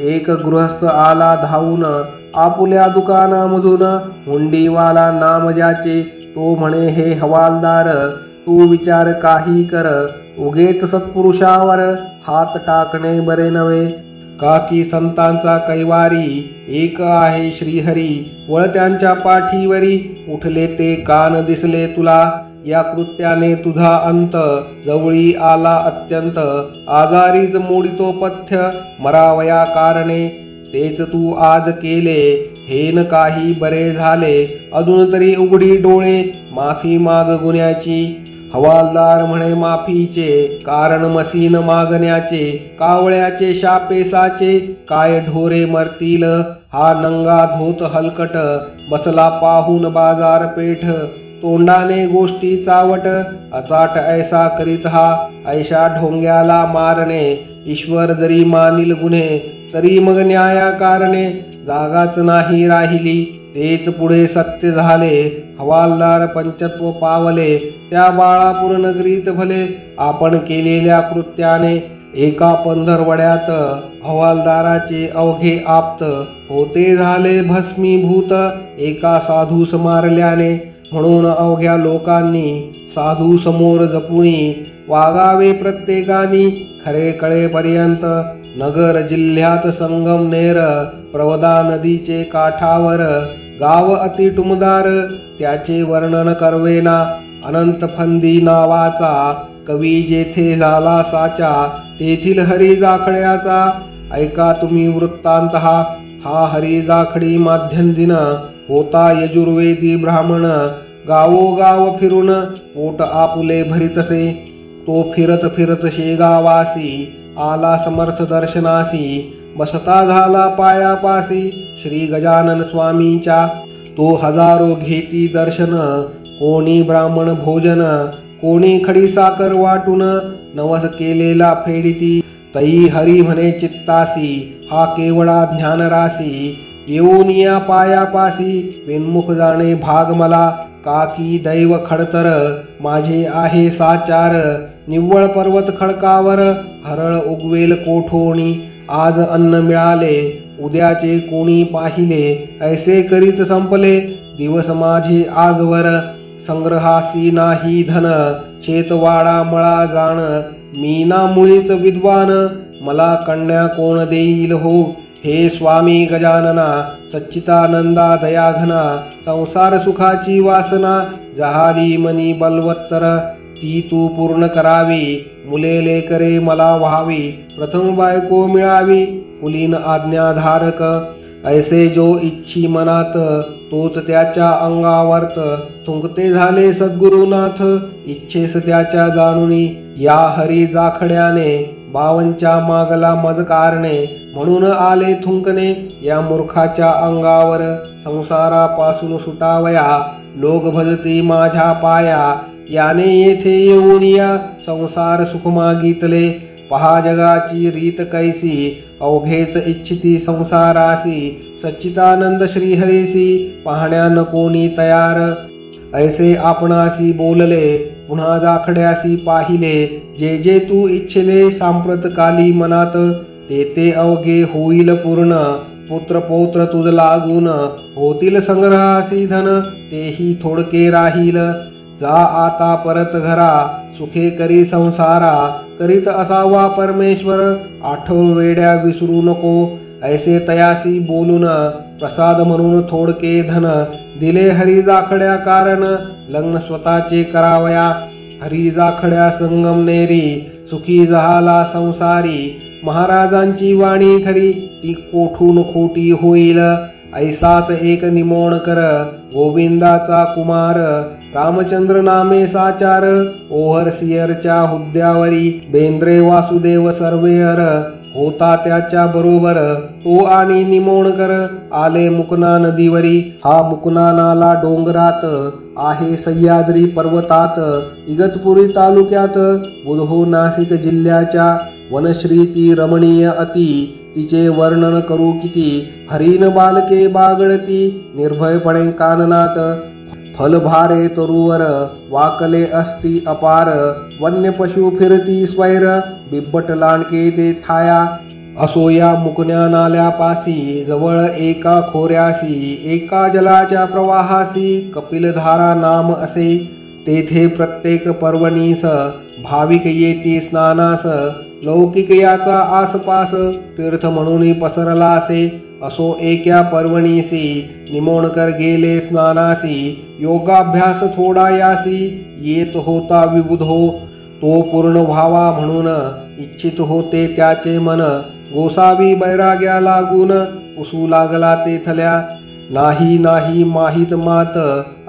एक गृहस्थ आला धावून। आपुल्या दुकानामधून हुंडीवाला नाम ज्याचे। तो म्हणे हे हवालदार तू विचार काही कर। उगेच सत्पुरुषावर हात टाकणे बरे नव्हे। का की संतांचा कैवारी एक आहे श्रीहरी। वळ त्यांच्या पाठीवरी उठले ते कान दिसले तुला। या कृत्याने तुझा अंत जवळी आला अत्यंत। आजारीच मोडितो पथ्य मरावया कारणे। तेच तू आज केले हेन काही बरे झाले। अजून तरी उघडी डोळे माफी माग गुन्ह्याची। हवालदार म्हणे माफीचे, कारण मसीन मागण्याचे, कावळ्याचे शापे साचे, काय ढोरे मरतील, हा नंगा धोत हलकट, बसला पाहून बाजारपेठ, तोंडाने गोष्टी चावट, अचाट ऐसा करीत हा, ऐशा ढोंग्याला मारणे, ईश्वर जरी मानील गुन्हे, तरी मग न्याया कारणे, जागाच नाही राहिली, तेच पुढे सत्य झाले, हवालदार पंचत्व पावले, त्या बाळापूर नगरीत भले, आपण केलेल्या कृत्याने, एका पंधरवड्यात हवालदाराचे अवघे आप्त, होते झाले भस्मीभूत, एका साधूस मारल्याने, म्हणून अवघ्या लोकांनी साधू समोर जपुनी, वागावे प्रत्येकानी, खरे कळेपर्यंत, नगर जिल्ह्यात संगमनेर, प्रवदा नदीचे काठावर, गाव अति टुमदार, त्याचे वर्णन करवेना, अनंत फंदी नावाचा, कवी जेथे झाला साचा, तेथील हरी जाखड्याचा, ऐका तुम्ही वृत्तांत हा हरी जाखडी माध्यम दिन, होता यजुर्वेदी ब्राह्मण, गावोगाव फिरून, पोट आपुले भरितसे, तो फिरत फिरत शेगावासी, आला समर्थ दर्शनासी, बसता झाला पायापासी, श्री गजानन स्वामींच्या, तो हजारो घेती दर्शन, कोणी ब्राह्मण भोजन, कोणी खडी साखर वाटून, नवस केलेला फेडिती, तई हरी म्हणे चित्तासी, हा केवळा ज्ञानरासी, येऊन या पायापासी, विनमुख जाणे भाग मला, काकी दैव खडतर, माझे आहे साचार, निव्वळ पर्वत खडकावर, हरळ उगवेल कोठोणी, आज अन्न मिळाले, उद्याचे कोणी पाहिले, ऐसे करीत संपले, दिवस माझे आजवर, संग्रहासी नाही धन, शेतवाडा मळा जाण, मी ना मुळीच विद्वान, मला कन्या कोण देईल हो, हे स्वामी गजानना, सच्चिदानंदा दयाघना, संसार सुखाची वासना, जहाली मनी बलवत्तर, ती तू पूर्ण करावी, मुले लेकरे मला व्हावी, प्रथम बायको मिळावी, कुलीन आज्ञाधारक, ऐसे जो इच्छी मनात, तोच त्याच्या अंगावर्त, थुंकते झाले सद्गुरुनाथ, इच्छेस त्याच्या जाणुनी, या हरी जाखड्याने, बावनच्या मागला मज कारणे, म्हणून आले थुंकणे, या मूर्खाच्या अंगावर, संसारापासून सुटावया, लोक भजती माझ्या पाया, याने येथे येऊन या, संसार सुख मागितले, पहा जगाची रीत कैसी, अवघेच इच्छिती संसारासी, सच्चिदानंद श्रीहरीसी, पाहण्यान कोणी तयार, ऐसे आपणासी बोलले, पुन्हा जाखड्यासी पाहिले, जे जे तू इच्छिले सांप्रतकाली मनात, ते ते अवघे होईल पूर्ण, पुत्र पौत्र तुझ लागून, होतील संग्रहासी धन, तेही थोडके राहील, जा आता परत घरा, सुखे करी संसारा, करीत असावा परमेश्वर, आठव वेड्या विसरू नको, ऐसे तयासी बोलून, प्रसाद म्हणून थोडके धन, दिले हरी जाखड्या कारण, लग्न स्वतःचे करावया, हरी जाखड्या संगमनेरी, सुखी झाला संसारी, महाराजांची वाणी खरी, ती कोठून खोटी होईल, ऐसाच एक निमोणकर, गोविंदाचा कुमार, रामचंद्र नामे साचार, ओव्हरसियरच्या हुद्द्यावरी, बेंद्रे वासुदेव सर्वेअर, होता त्याच्या बरोबर, तो आणि निमोणकर, आले मुकना नदीवरी, हा मुकना नाला डोंगरात, आहे सह्याद्री पर्वतात, इगतपुरी तालुक्यात, बुधो नाशिक जिल्ह्याच्या, वनश्री ती रमणीय अति, तिचे वर्णन करू किती, हरीण बालके बागडती, निर्भयपणे काननात, फलभारे तरुवर, वाकले असती अपार, वन्य पशु फिरती स्वैर, बिब्बट लांडके ते थाया, असो या मुकण्या नाल्यापासी, जवळ एका खोऱ्यासी, एका जलाच्या प्रवाहासी, कपिलधारा नाम असे, तेथे प्रत्येक पर्वणीस, भाविक येती स्नानास, लौकिक याचा आसपास, तीर्थ म्हणून पसरला असे, असो एका पर्वणीसी, निमोणकर गेले स्नानासी, योगाभ्यास थोडा यासी, येत होता विबुधो, तो पूर्ण व्हावा म्हणून, इच्छित होते त्याचे मन, गोसावी बैराग्या लागून, पुसू लागला तेथल्या, नाही नाही माहित मात,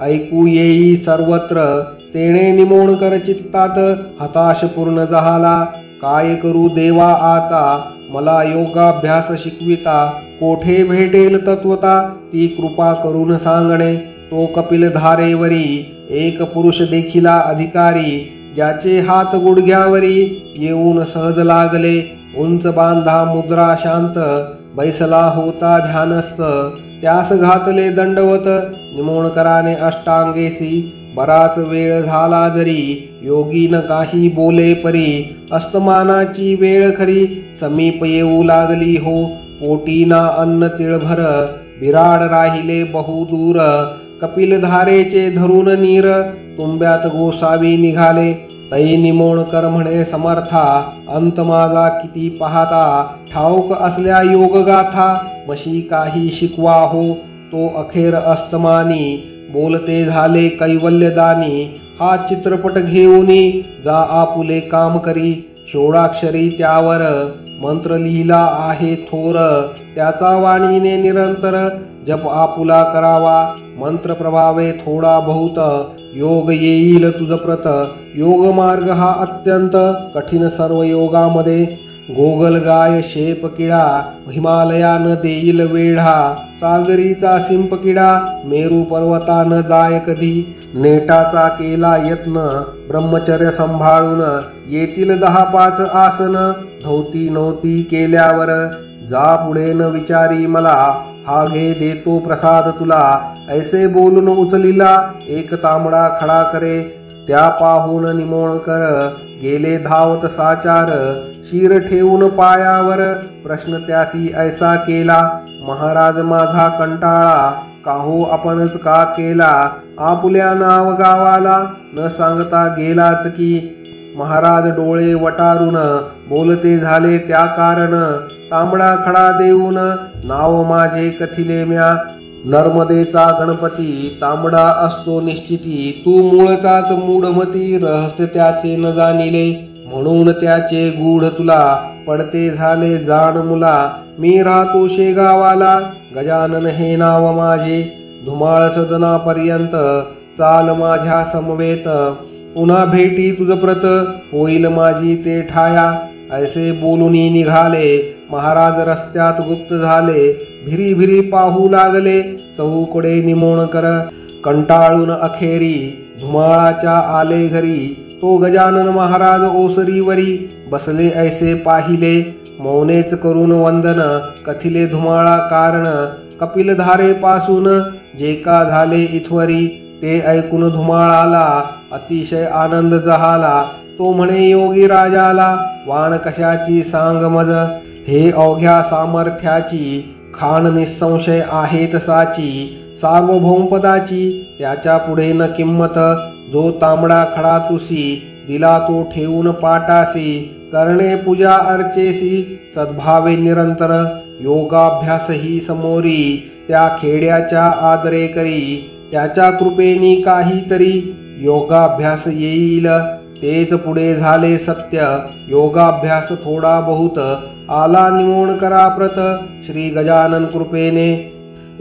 ऐकू येई सर्वत्र, तेणे निमोणकर चित्तात हताश पूर्ण झाला. काय करू देवा आता, मला योगाभ्यास शिकविता. कोठे भेटेल तत्वता, ती कृपा करून सांगणे. तो कपिल धारेवरी एक पुरुष देखिला अधिकारी. ज्याचे हात गुडघ्यावरी येऊन सहज लागले. उंच बांधा मुद्रा शांत, बैसला होता ध्यानस्थ. त्यास घातले दंडवत, निमोणकराने अष्टांगेसी. बराच वेळ झाला जरी, योगीन काही बोले परी. अस्तमानाची वेळ खरी, समीप येऊ लागली हो. पोटीना अन्न तिळभर, बिराड राहिले बहुदूर. कपिल धारेचे धरून नीर, तुंब्यात गोसावी निघाले. तै निमोणकर म्हणे समर्था, अंत माझा किती पाहता. ठाऊक असल्या योगगाथा, मशी काही शिकवा हो. तो अखेर अस्तमानी, बोलते झाले कैवल्यदानी. हा चित्रपट घेऊनी, जा आपुले काम करी. षोडाक्षरी त्यावर मंत्र लिहिला आहे थोर. त्याचा वाणीने निरंतर जप आपुला करावा. मंत्र प्रभावे थोडा बहुत, योग येईल तुझ प्रत. योग मार्ग हा अत्यंत कठीण सर्व योगामध्ये. गोगलगाय शेप किडा, हिमालयान देईल वेढा. सागरीचा शिंप किडा, मेरू पर्वतान जाय कधी. नेटाचा केला यत्न, ब्रह्मचर्य सांभाळून. येतील 10-5 आसन, धौती नव्हती केल्यावर. जा पुढे न विचारी मला, हा घे देतो प्रसाद तुला. ऐसे बोलून उचलिला एक तांबडा खडा करे. त्या पाहून निमोणकर गेले धावत साचार. शिर ठेवून पायावर, प्रश्न त्यासी ऐसा केला. महाराज माझा कंटाळा, काहो आपणच का केला. आपुल्या नाव गावाला, न सांगता गेलाच की. महाराज डोळे वटारून, बोलते झाले त्या कारण. तांबडा खडा देऊन, नाव माझे कथिले म्या. नर्मदेचा गणपती, तांबडा असतो निश्चिती. तू मूळचाच मूढमती, रहस्य त्याचे न जाणिले. म्हणून त्याचे गूढ तुला, पडते झाले जाण मुला. मी राहतो शेगावाला, गजानन हे नाव माझे. धुमाळ सदनापर्यंत, चाल माझ्या समवेत. पुन्हा भेटी तुझ प्रत, होईल माझी ते ठाया. ऐसे बोलूनी निघाले, महाराज रस्त्यात गुप्त झाले. भिरी भिरी पाहू लागले, चहूकडे निमोणकर. कंटाळून अखेरी, धुमाळाच्या आले घरी. तो गजानन महाराज ओसरीवरी, बसले ऐसे पाहिले. मौनेच करून वंदन, कथिले धुमाळा कारण. कपिल धारे पासून, जे का झाले इथवरी. ते ऐकून धुमाळाला, अतिशय आनंद झाला. तो म्हणे योगी राजाला, वाण कशाची सांग मज. हे अवघ्या सामर्थ्याची, खाण निसंशय आहेत साची. सार्वभौमपदाची, त्याच्या पुढे न किंमत. जो तांबडा खडा तुसी, दिला तो ठेवून पाटासी. करणे पूजा अर्चेसी, सद्भावे निरंतर. योगाभ्यासही समोरी, त्या खेड्याच्या आदरे करी. त्याच्या कृपेनी काहीतरी, योगाभ्यास येईल. तेच पुढे झाले सत्य, योगाभ्यास थोडा बहुत. आला निमोणकरा प्रत, श्री गजानन कृपेने.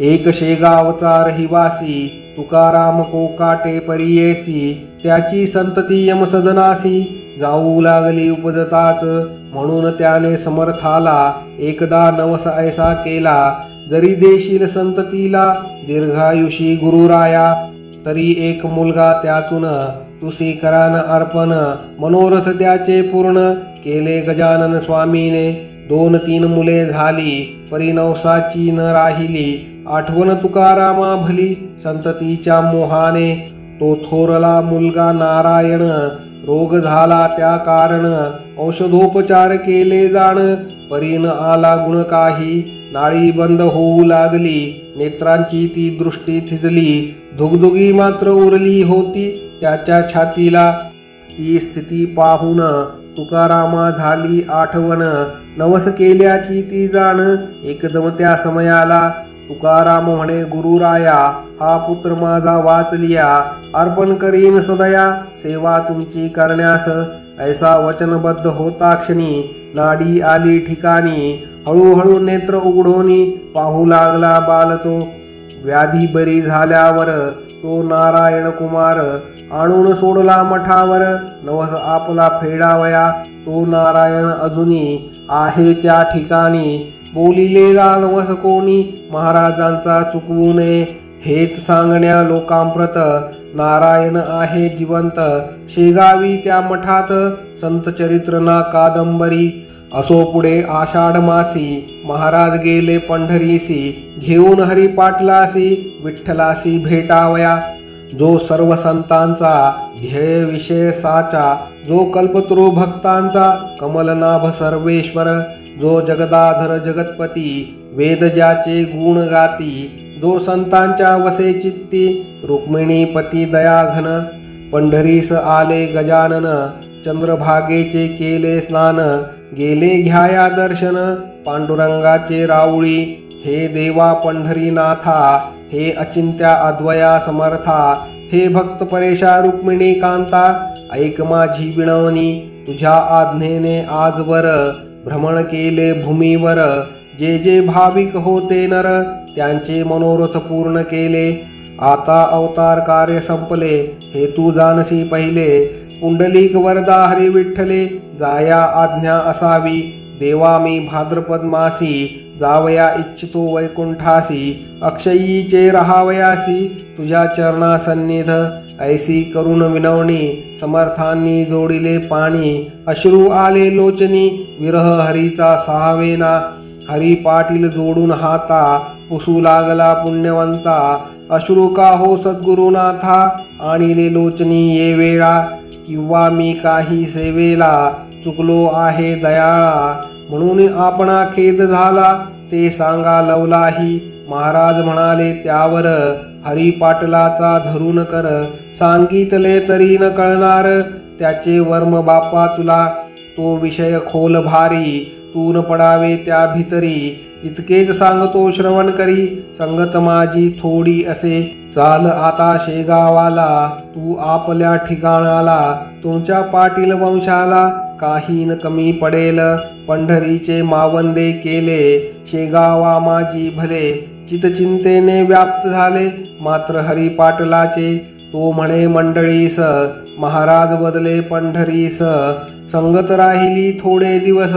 एक शेगावचा रहिवासी, तुकाराम कोकाटे परियेसी. त्याची संतती यमसदनासी, जाऊ लागली उपजताच. म्हणून त्याने समर्थाला, एकदा नवस ऐसा केला. जरी देशील संततीला, दीर्घायुषी गुरुराया. तरी एक मुलगा त्यातून, तुसी करान अर्पण. मनोरथ त्याचे पूर्ण, केले गजानन स्वामीने. 2-3 मुले झाली, परिनवसाची न राहिली. आठवण तुकारामा भली, संततीच्या मोहाने. तो थोरला मुलगा नारायण, रोग झाला त्या कारण. औषधोपचार केले जाण, परीन आला गुण काही. नाळी बंद होऊ लागली, नेत्रांची ती दृष्टी थिजली. धुगधुगी मात्र उरली होती त्याच्या छातीला. ती स्थिती पाहून तुकारामा झाली आठवण. नवस केल्याची ती जाण, एकदम त्या समयाला. तुकाराम म्हणे गुरुराया, हा पुत्र माझा वाचलिया. अर्पण करीन सदया, सेवा तुमची करण्यास. ऐसा वचनबद्ध होता क्षणी, नाडी आली ठिकाणी. हळूहळू नेत्र उघडोनी, पाहू लागला बाल तो. व्याधी बरी झाल्यावर, तो नारायण कुमार आणून सोडला मठावर नवस आपला फेडावया तो नारायण अजूनी आहे त्या ठिकाणी बोलिलेला नवस कोणी महाराजांचा चुकवू नये हेच सांगण्या लोकांप्रत नारायण आहे जिवंत शेगावी त्या मठात संत चरित्र ना कादंबरी असो पुढे आषाढ मासी महाराज गेले पंढरीसी घेऊन हरी पाटलासी विठ्ठलासी भेटावया जो सर्व संतांचा ध्येय विषय साचा जो कल्पतरू भक्तांचा कमलनाभ सर्वेश्वर जो जगदाधर जगतपती वेद ज्याचे गुण गाती जो संतांच्या वसे चित्ती रुक्मिणीपती दयाघन पंढरीस आले गजानन चंद्रभागेचे केले स्नान गेले घ्याया दर्शन पांडुरंगाचे राऊळी हे देवा पंढरीनाथा हे अचिंत्या अद्वया समर्था हे भक्त परेशा रुक्मिणी कांता ऐक माझी विनवणी तुझ्या आज्ञेने आजवर भ्रमण केले भूमीवर जे जे भाविक होते नर त्यांचे मनोरथ पूर्ण केले आता अवतार कार्य संपले हे तू जाणसी पहिले पुंडलिक वरदा हरी विठ्ठले जाया आज्ञा असावी देवा मी भाद्रपद मासी जावया इच्छितो वैकुंठासी अक्षयीचे राहावयासी तुझ्या चरणा सन्निध ऐसी करुण विनवणी समर्थांनी जोडिले पाणी अश्रू आले लोचनी विरह हरीचा सहावेना हरी पाटील जोडून हाता पुसू लागला पुण्यवंता अश्रू का हो सद्गुरुनाथा आणिले लोचनी ये वेळा किंवा मी काही सेवेला चुकलो आहे दयाळा म्हणून आपणा खेद झाला ते सांगा लवलाही महाराज म्हणाले त्यावर हरी पाटलाचा धरून कर सांगितले तरी न कळणार त्याचे वर्म बापा तुला तो विषय खोल भारी तू न पडावे त्या भितरी इतकेच सांगतो श्रवण करी संगत माझी थोडी असे चाल आता शेगावाला तू आपल्या ठिकाणाला तुमच्या पाटील वंशाला काही न कमी पडेल पंढरीचे मावंदे केले शेगावा माझी भले चितचिंतेने व्याप्त झाले मात्र हरी पाटलाचे तो म्हणे मंडळीस महाराज बदले पंढरीस संगत राहिली थोडे दिवस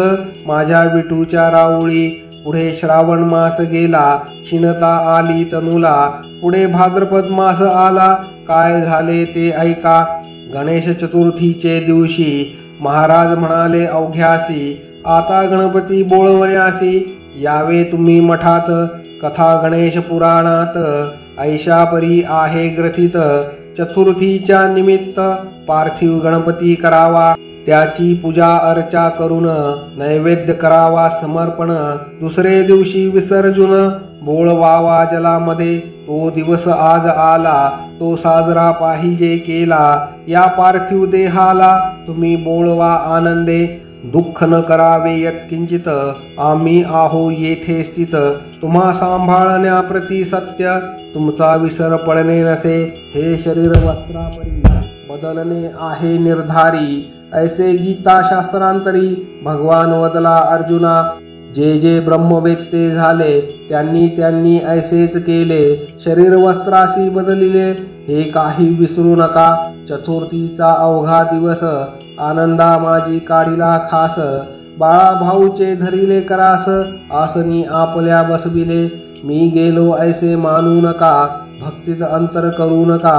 माझ्या विठूच्या राऊळी पुढे श्रावण मास गेला क्षीणता आली तनुला पुढे भाद्रपद मास आला काय झाले ते ऐका गणेश चतुर्थीचे दिवशी महाराज म्हणाले अवघ्यासी आता गणपती बोळवण्यासी यावे तुम्ही मठात कथा गणेश पुराणात ऐशापरी आहे ग्रथित चतुर्थीच्या निमित्त पार्थिव गणपती करावा त्याची पूजा अर्चा करून नैवेद्य करावा समर्पण दुसरे दिवशी विसर्जन बोळवावा जलामध्ये तो दिवस आज आला तो साजरा पाहिजे केला या पार्थिव देहाला तुम्ही बोळवा आनंदे दुःख न करावे यत्किंचित आम्ही आहो येथे स्थित तुम्हा सांभाळण्याप्रती सत्य तुमचा विसर पडणे नसे हे शरीर वस्त्रापरी बदलणे आहे निर्धारी ऐसे गीता शास्त्रांतरी भगवान वदला अर्जुना जे जे ब्रह्मवेत्ते झाले त्यांनी त्यांनी ऐसेच केले शरीर वस्त्रासी बदलिले हे काही विसरू नका चतुर्थीचा अवघा दिवस आनंदा माझी काढिला खास बाळा भाऊचे धरिले करास आसनी आपल्या बसविले मी गेलो ऐसे मानू नका भक्तीच अंतर करू नका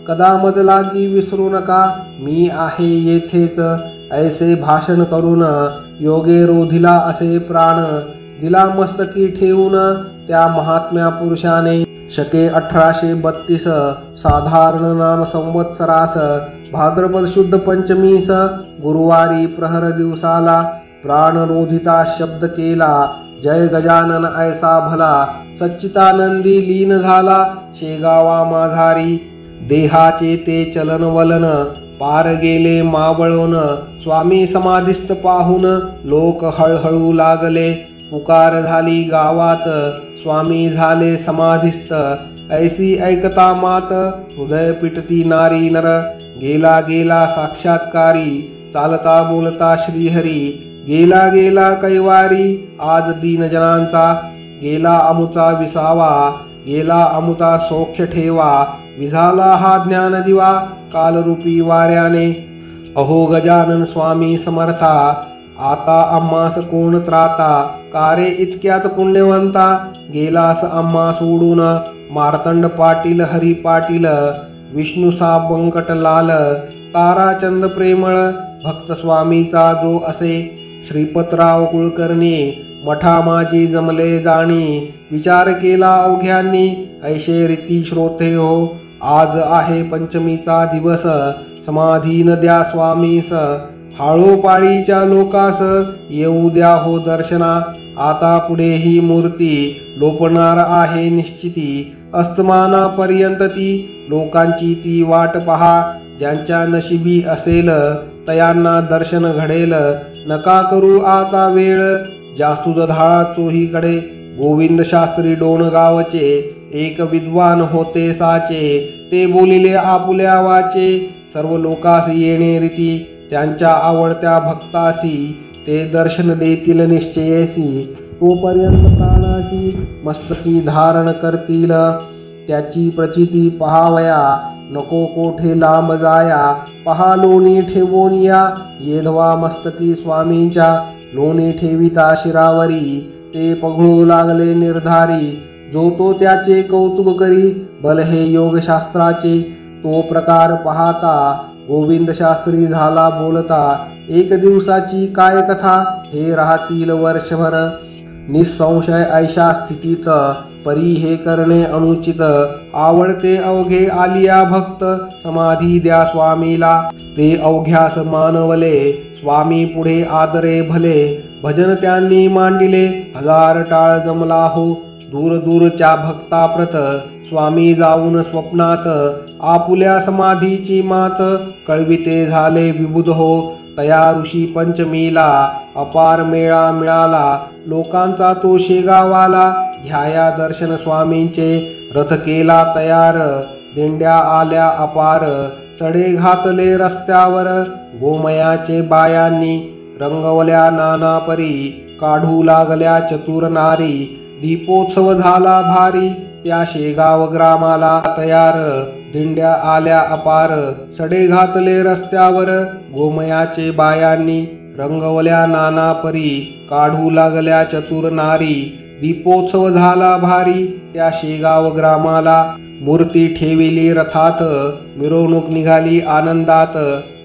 कदा मद लागी विसरू नका मी आहे येथेच ऐसे भाषण करून योगे रोधिला असे प्राण दिला मस्तकी ठेवून त्या महात्म्या पुरुषाने शके 1832 साधारण नाम संवत्सरास भाद्रपद शुद्ध पंचमीस गुरुवारी प्रहर दिवसाला प्राण रोधिता शब्द केला जय गजानन ऐसा भला सच्चितानंदी लीन झाला शेगावा माझारी देहाचे ते चलन वलन पार गेले मावळून स्वामी समाधिस्थ पाहून लोक हळहळू लागले पुकार झाली गावात स्वामी झाले समाधिस्थ ऐसी ऐकता मात हृदय पिटती नारी नर गेला गेला साक्षात्कारी चालता बोलता श्रीहरी गेला गेला कैवारी आज दीनजनांचा गेला अमुता विसावा गेला अमुता सौख्य ठेवा विझाला हा ज्ञानदिवा कालरूपी वाऱ्याने. अहो गजानन स्वामी समर्था, आता आम्हास कोण त्राता, कारे इतक्यात पुण्यवंता, गेलास आम्हा सोडून. मार्तंड पाटील, हरी पाटील, विष्णुसा बंकटलाल, ताराचंद प्रेमळ, भक्त स्वामीचा जो असे. श्रीपतराव कुलकर्णी, मठा माझी जमले जाणी, विचार केला अवघ्यांनी, ऐशे रीती श्रोते हो. आज आहे पंचमीचा दिवस, समाधीन द्या स्वामीस, हाळोपाळीच्या लोकास, येऊ द्या हो दर्शना. आता पुढे ही मूर्ती लोपणार आहे निश्चिती, अस्तमानापर्यंत ती लोकांची ती वाट पहा. ज्यांच्या नशिबी असेल तयांना दर्शन घडेल, नका करू आता वेळ. जास्तुद धाळा चोहीकडे, गोविंद शास्त्री डोणगावचे, एक विद्वान होते साचे, ते बोलिले आपुल्या वाचे. सर्व लोकास येणे रीती, त्यांच्या आवडत्या भक्तासी, ते दर्शन देतील निश्चयेसी. तोपर्यंत प्राणाची मस्तकी धारण करतील, त्याची प्रचिती पहावया, नको कोठे लांब जाया. पहा लोणी ठेवून या, येधवा मस्तकी स्वामींच्या, लोणी ठेविता शिरावरी, ते पघळू लागले निर्धारी. जो तो त्याचे कौतुक करी, बल हे योगशास्त्राचे. तो प्रकार पाहता गोविंद शास्त्री झाला बोलता, एक दिवसाची काय कथा, हे राहतील वर्षभर. निसंशय ऐशा स्थितीत, परी हे करणे अनुचित. आवडते अवघे आलिया भक्त, समाधी द्या स्वामीला. ते अवघ्यास मानवले, स्वामी पुढे आदरे भले. भजन त्यांनी मांडिले, हजार टाळ जमला हो. दूर दूरच्या भक्ताप्रत, स्वामी जाऊन स्वप्नात, आपुल्या समाधीची मात, कळविते झाले विबुध हो. तया ऋषी पंचमीला, अपार मेळा मिळाला, लोकांचा तो शेगावाला. घ्याया दर्शन स्वामींचे, रथ केला तयार, दिंड्या आल्या अपार, चढे घातले रस्त्यावर. गोमयाचे बायांनी, रंगवल्या नाना परी, काढू लागल्या चतुर नारी. दीपोत्सव झाला भारी, त्या शेगाव ग्रामाला तयार, दिंड्या आल्या अपार, सडे घातले रस्त्यावर. गोमयाचे बायांनी, रंगवल्या नाना परी, काढू लागल्या चतुर नारी. दीपोत्सव झाला भारी, त्या शेगाव ग्रामाला. मूर्ती ठेविली रथात, मिरवणूक निघाली आनंदात.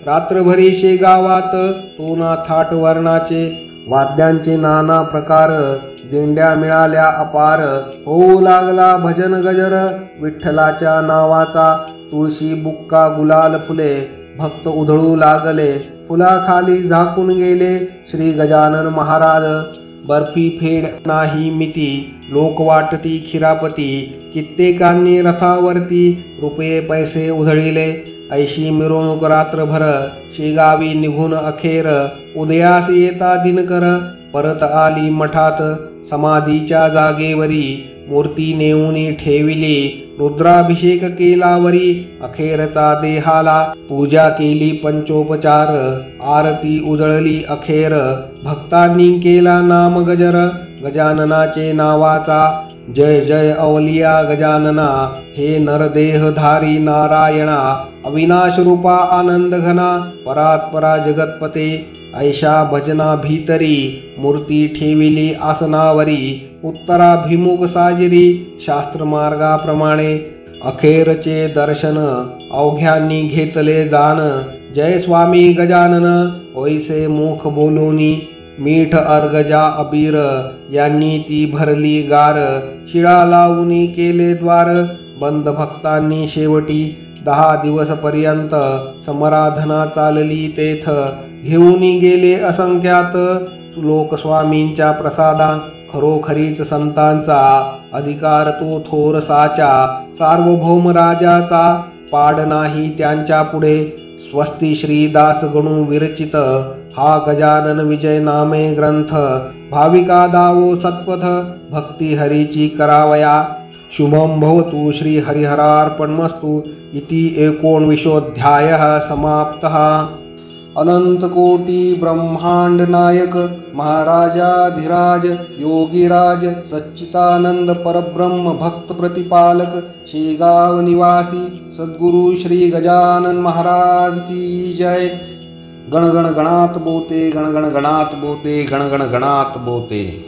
रात्रभरी शेगावात, तोना थाट वर्णाचे, वाद्यांचे नाना प्रकार. दिंड्या मिळाल्या अपार, होऊ लागला भजन गजर, विठ्ठलाच्या नावाचा. तुळशी बुक्का गुलाल फुले, भक्त उधळू लागले, फुलाखाली झाकून गेले श्री गजानन महाराज. बर्फी फेड नाही मिती, लोक वाटती खिरापती. कित्येकांनी रथावरती, रुपये पैसे उधळिले. ऐशी मिरवणूक रात्रभर, शेगावी निघून अखेर. उदयास येता दिनकर, परत आली मठात. समाधीच्या जागेवरी, मूर्ती नेऊनी ठेविली. रुद्राभिषेक केला वरी, अखेरचा देहाला. पूजा केली पंचोपचार, आरती उजळली अखेर. भक्तांनी केला नाम गजर, गजाननाचे नावाचा. जय जय अवलिया गजानना, हे नरदेहधारी नारायणा. अविनाश रूपा आनंद घना, परात्परा जगतपते. ऐशा भजना भीतरी, मूर्ती ठेविली आसनावरी. उत्तराभिमुख साजिरी, शास्त्र मार्गाप्रमाणे. अखेरचे दर्शन, अवघ्यांनी घेतले जाण. जय स्वामी गजानन, ओैसे मुख बोलोनी. मीठ अर्गजा अबीर, यांनी ती भरली गार. शिळा लावूनी केले द्वार, बंद भक्तांनी शेवटी. 10 दिवस पर्यंत समराधना चालली तेथ. घेऊनी गेले असंख्यात, लोक स्वामींच्या प्रसादा. खरोखरीच संतांचा, अधिकार तो थोर साचा. सार्वभौम राजाचा, पाड नाही त्यांच्या पुढे. स्वस्ती श्रीदास गणू विरचित, हा गजानन विजय नामे ग्रंथ. भाविका दावो सत्पथ, भक्ती हरीची करावया. शुभम भवतु श्री हरिहरार्पणमस्तु. इति 19 समाप्तः. अनंत कोटी ब्रह्मांड नायक महाराजाधिराज योगीराज सच्चिदानंद परब्रह्म भक्त प्रतिपालक शेगाव निवासी सद्गुरु श्री गजानन महाराज की जय। गण गण गणात बोते, गण गण गणात बोते, गण गण गणात बोते।